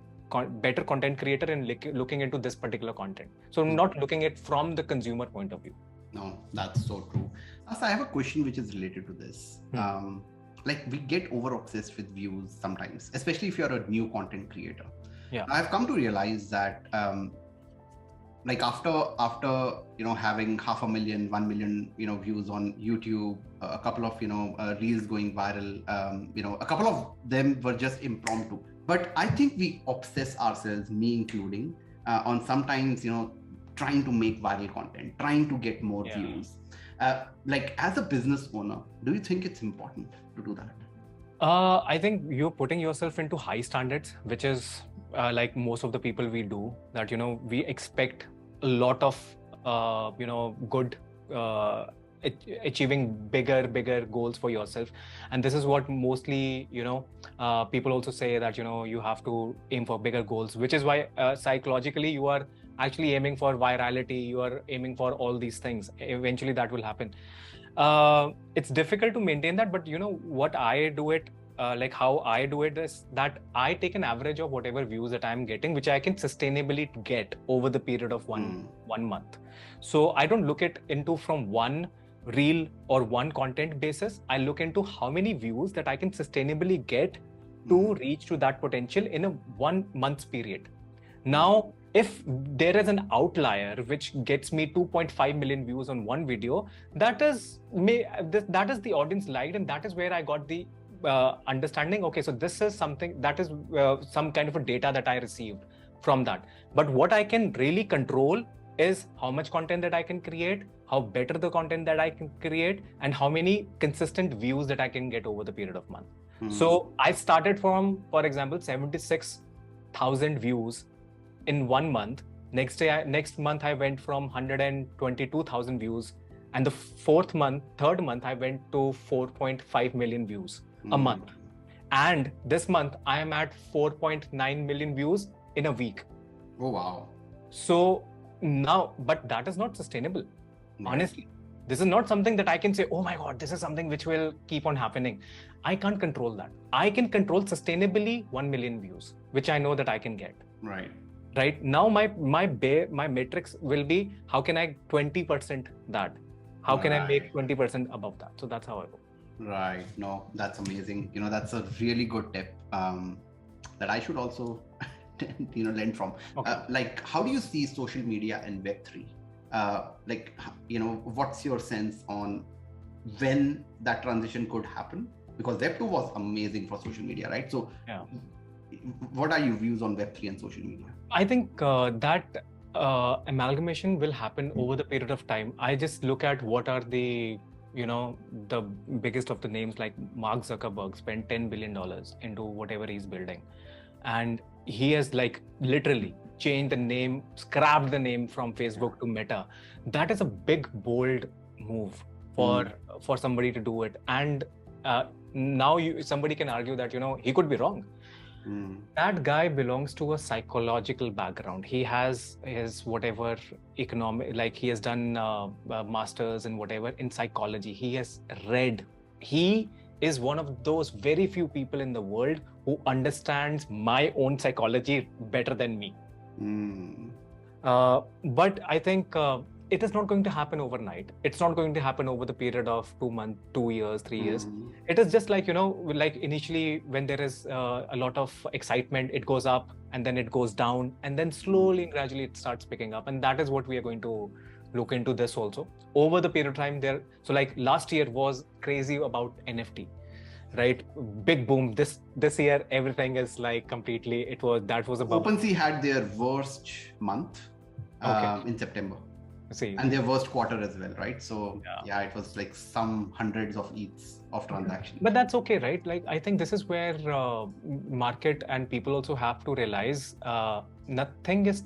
better content creator in looking into this particular content? So I'm not looking at from the consumer point of view. No, that's so true. Asa, I have a question which is related to this. Like, we get over obsessed with views sometimes, especially if you're a new content creator. Yeah, I've come to realize that, like, after having 500,000, 1 million, views on YouTube, a couple of reels going viral, a couple of them were just impromptu. But I think we obsess ourselves, me including, on sometimes trying to make viral content, trying to get more views. Like as a business owner, do you think it's important to do that? I think you're putting yourself into high standards, which is like most of the people we do, that, we expect a lot of, good, uh, achieving bigger goals for yourself. And this is what mostly, people also say that, you have to aim for bigger goals, which is why psychologically you are actually aiming for virality, you are aiming for all these things. Eventually that will happen. It's difficult to maintain that, but what I do it, like how I do it is that I take an average of whatever views that I'm getting, which I can sustainably get over the period of one month. So I don't look it into from one reel or one content basis. I look into how many views that I can sustainably get to reach to that potential in a 1 month's period. Now, if there is an outlier which gets me 2.5 million views on one video, that is the audience liked, and that is where I got the understanding. Okay, so this is something that is some kind of a data that I received from that. But what I can really control is how much content that I can create, how better the content that I can create, and how many consistent views that I can get over the period of month. So I started from, for example, 76,000 views in 1 month. Next month I went from 122,000 views, and the third month I went to 4.5 million views a month, and this month I am at 4.9 million views in a week. Oh wow. So now, but that is not sustainable. Honestly, this is not something that I can say, oh my God, this is something which will keep on happening. I can't control that. I can control sustainably 1 million views, which I know that I can get. Right now, my matrix will be, how can I 20% that? How can I make 20% above that? So that's how I go. Right. No, that's amazing. That's a really good tip that I should also, learn from. Okay. Like, how do you see social media in Web3? Like, what's your sense on when that transition could happen? Because Web2 was amazing for social media, right? So yeah. What are your views on Web3 and social media? I think that amalgamation will happen over the period of time. I just look at what are the biggest of the names, like Mark Zuckerberg spent $10 billion into whatever he's building. And he has like literally changed the name, scrapped the name from Facebook to Meta. That is a big, bold move for somebody to do it. And now somebody can argue that, he could be wrong. That guy belongs to a psychological background. He has his whatever economic, like he has done masters and whatever in psychology. He has read. He is one of those very few people in the world who understands my own psychology better than me. But I think it is not going to happen overnight. It's not going to happen over the period of 2 months, 2 years, 3 years. It is just like, like initially when there is a lot of excitement, it goes up and then it goes down, and then slowly and gradually it starts picking up. And that is what we are going to look into this also over the period of time there. So like last year was crazy about NFT, right? Big boom. This year, everything is like completely, that was about. OpenSea had their worst month in September. And their worst quarter as well, right? So yeah, it was like some hundreds of ETHs of transactions. But that's okay, right? Like I think this is where market and people also have to realize nothing is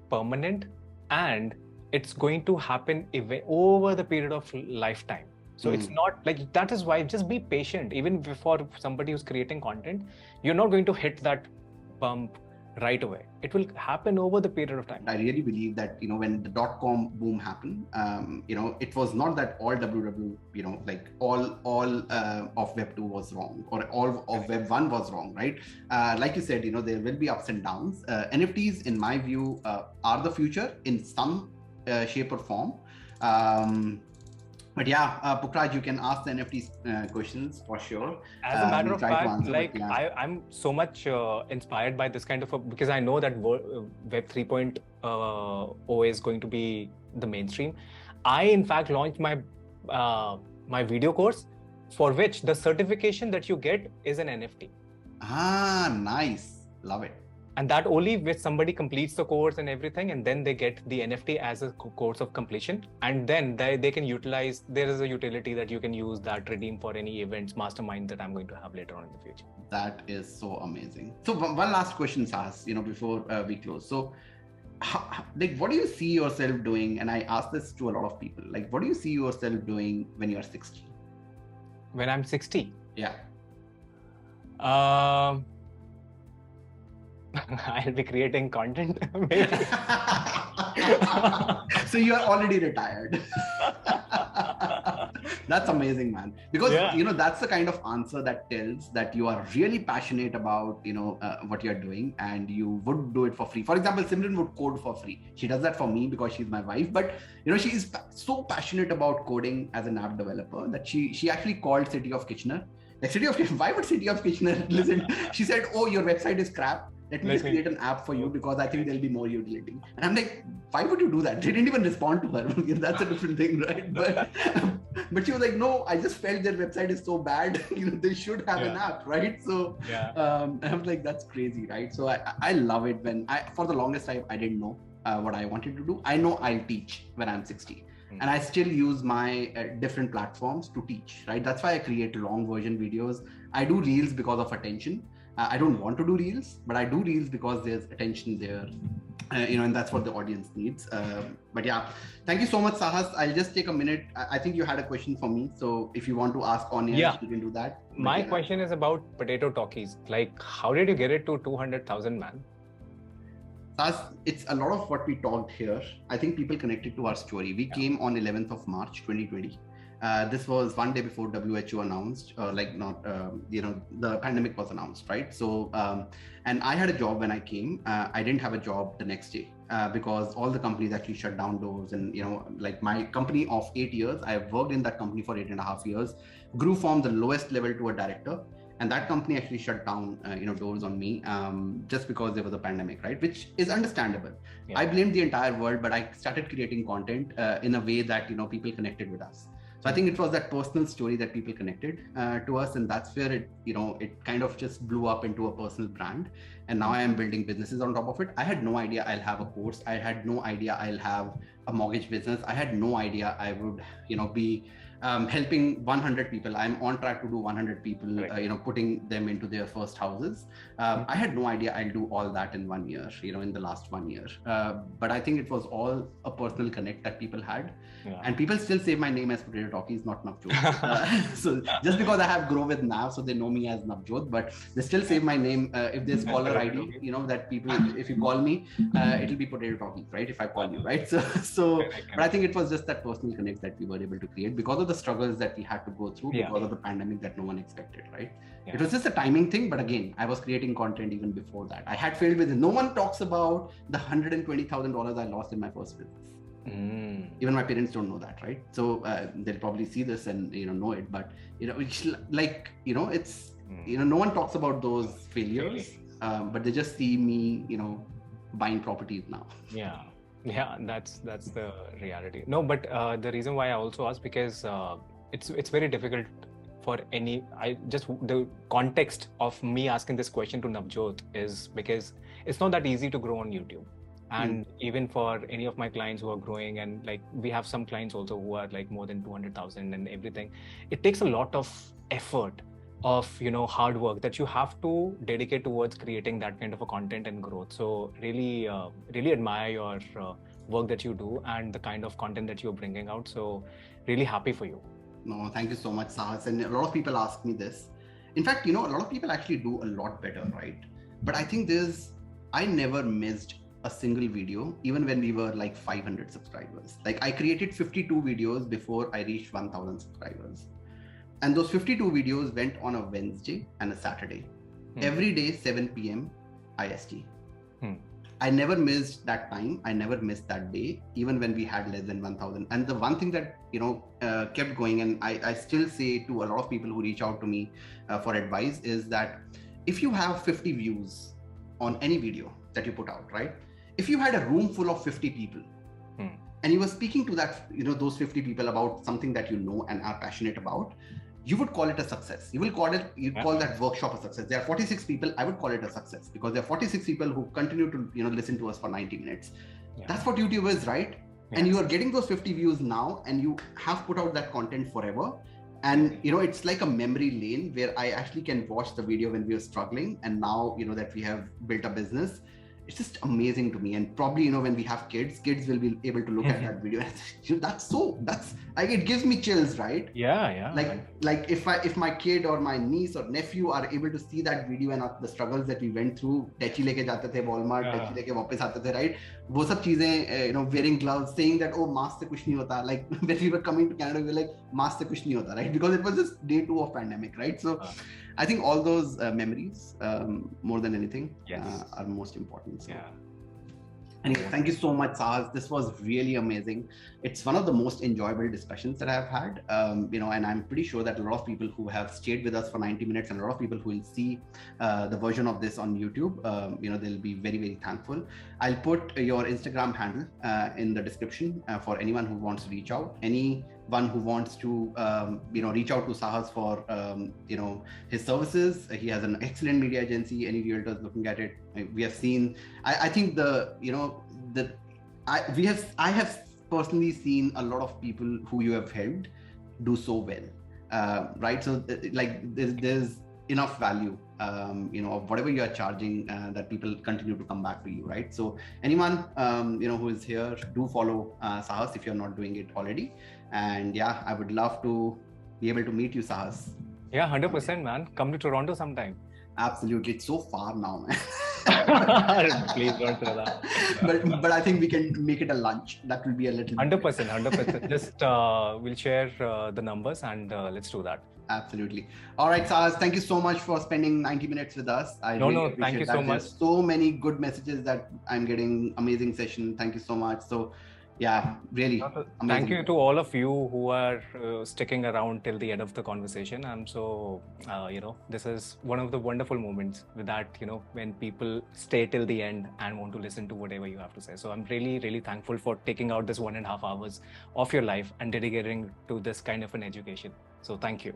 permanent, and it's going to happen over the period of lifetime. So it's not like, that is why just be patient. Even for somebody who's creating content, you're not going to hit that bump right away. It will happen over the period of time. I really believe that, when the .com boom happened, it was not that all WW, like all of Web2 was wrong, or all of Web1 was wrong, right? Like you said, there will be ups and downs. NFTs, in my view, are the future in some shape or form. But yeah, Pukhraj, you can ask the NFT questions for sure. As a matter of fact, like I'm so much inspired by this kind of because I know that Web 3.0 is going to be the mainstream. I in fact launched my my video course, for which the certification that you get is an NFT. Ah, nice. Love it. And that only with somebody completes the course and everything, and then they get the NFT as a course of completion. And then they can utilize, there is a utility that you can use that redeem for any events, mastermind that I'm going to have later on in the future. That is so amazing. So one last question, Sahas, before we close. So like, what do you see yourself doing? And I ask this to a lot of people, like, what do you see yourself doing when you're 60? When I'm 60? Yeah. I'll be creating content. Maybe. So you are already retired. That's amazing, man. Because that's the kind of answer that tells that you are really passionate about what you're doing, and you would do it for free. For example, Simran would code for free. She does that for me because she's my wife. But she is so passionate about coding as an app developer that she actually called City of Kitchener. Like, City of Kitchener, why would City of Kitchener listen? She said, "Oh, your website is crap. Let me just create an app for you because I think there'll be more utility." And I'm like, why would you do that? They didn't even respond to her. That's a different thing, right? But she was like, no, I just felt their website is so bad. They should have an app, right? So I was like, that's crazy, right? So I love it when for the longest time, I didn't know what I wanted to do. I know I'll teach when I'm 60. And I still use my different platforms to teach, right? That's why I create long version videos. I do reels because of attention. I don't want to do reels, but I do reels because there's attention there, and that's what the audience needs. But yeah, thank you so much, Sahas. I'll just take a minute. I think you had a question for me. So if you want to ask on air, you can do that. My question is about Potato Talkies. Like, how did you get it to 200,000, man? Sahas, it's a lot of what we talked here. I think people connected to our story. We came on 11th of March, 2020. This was one day before WHO announced, the pandemic was announced, right? So, and I had a job when I came. I didn't have a job the next day because all the companies actually shut down doors. And, like my company of 8 years, I worked in that company for 8.5 years, grew from the lowest level to a director. And that company actually shut down, doors on me just because there was a pandemic, right? Which is understandable. Yeah. I blamed the entire world, but I started creating content in a way that, people connected with us. So I think it was that personal story that people connected to us, and that's where it kind of just blew up into a personal brand. And now I am building businesses on top of it. I had no idea I'll have a course. I had no idea I'll have a mortgage business. I had no idea I would, be helping 100 people. I'm on track to do 100 people, putting them into their first houses. I had no idea I'll do all that in 1 year, in the last 1 year. But I think it was all a personal connect that people had. Yeah. And people still say my name as Potato Talkies, not Navjot. So just because I have Grow with Nav, so they know me as Navjot, but they still save my name. If there's caller ID, that people, if you call me, it'll be Potato Talkies, right? If I call you, right? So but I think it was just that personal connect that we were able to create because of the struggles that we had to go through because of the pandemic that no one expected, right? It was just a timing thing, but again, I was creating content even before that. I had failed with it. No one talks about the $120,000 I lost in my first business. Even my parents don't know that, right? So they'll probably see this and know it, but it's like it's no one talks about those failures, but they just see me buying properties now. Yeah, that's the reality. No, but the reason why I also asked because it's very difficult for the context of me asking this question to Navjot is because it's not that easy to grow on YouTube. And even for any of my clients who are growing, and like we have some clients also who are like more than 200,000 and everything, it takes a lot of effort of hard work that you have to dedicate towards creating that kind of a content and growth. So really admire your work that you do and the kind of content that you're bringing out. So really happy for you. No, thank you so much, Sahas. And a lot of people ask me this. In fact, a lot of people actually do a lot better, right? But I think I never missed a single video, even when we were like 500 subscribers. Like I created 52 videos before I reached 1,000 subscribers. And those 52 videos went on a Wednesday and a Saturday. Every day, 7 p.m. IST. I never missed that time. I never missed that day, even when we had less than 1,000. And the one thing that, kept going, and I still say to a lot of people who reach out to me for advice is that if you have 50 views on any video that you put out, right? If you had a room full of 50 people and you were speaking to that, those 50 people about something that and are passionate about, you would call it a success. You call that workshop a success. There are 46 people. I would call it a success because there are 46 people who continue to listen to us for 90 minutes. That's what YouTube is, right? And you are getting those 50 views now, and you have put out that content forever. And it's like a memory lane where I actually can watch the video when we were struggling, and now that we have built a business. It's just amazing to me. And probably when we have kids will be able to look at that video. That's like, it gives me chills, right? Like if my kid or my niece or nephew are able to see that video and the struggles that we went through, Techi leke jate the Walmart, Techi leke wapas aate the, right? वो सब चीजें, wearing gloves, saying that mask से कुछ नहीं होता. Like when we were coming to Canada, we were like, mask से कुछ नहीं होता, right? Because it was just day 2 of pandemic, right? So I think all those memories, more than anything, are most important. So. Anyway, thank you so much, Sahas. This was really amazing. It's one of the most enjoyable discussions that I've had, and I'm pretty sure that a lot of people who have stayed with us for 90 minutes and a lot of people who will see the version of this on YouTube, they'll be very, very thankful. I'll put your Instagram handle in the description for anyone who wants to reach out. Anyone who wants to, reach out to Sahas for, his services. He has an excellent media agency. Any realtors looking at it, we have seen. I think I have personally seen a lot of people who you have helped do so well, right? So like there's enough value, of whatever you are charging, that people continue to come back to you, right? So anyone, who is here, do follow Sahas if you're not doing it already. And I would love to be able to meet you, Sahas. 100%, man. Come to Toronto sometime. Absolutely. It's so far now, man. Please don't say that. But I think we can make it a lunch. That will be a little 100%. Just we'll share the numbers and let's do that. Absolutely. All right, Sahas, thank you so much for spending 90 minutes with us. I really appreciate thank you that. so much. There's so many good messages that I'm getting. Amazing session. Thank you so much. So really amazing. Thank you to all of you who are sticking around till the end of the conversation. I'm so, this is one of the wonderful moments with that, when people stay till the end and want to listen to whatever you have to say. So I'm really, really thankful for taking out this 1.5 hours of your life and dedicating to this kind of an education. So thank you.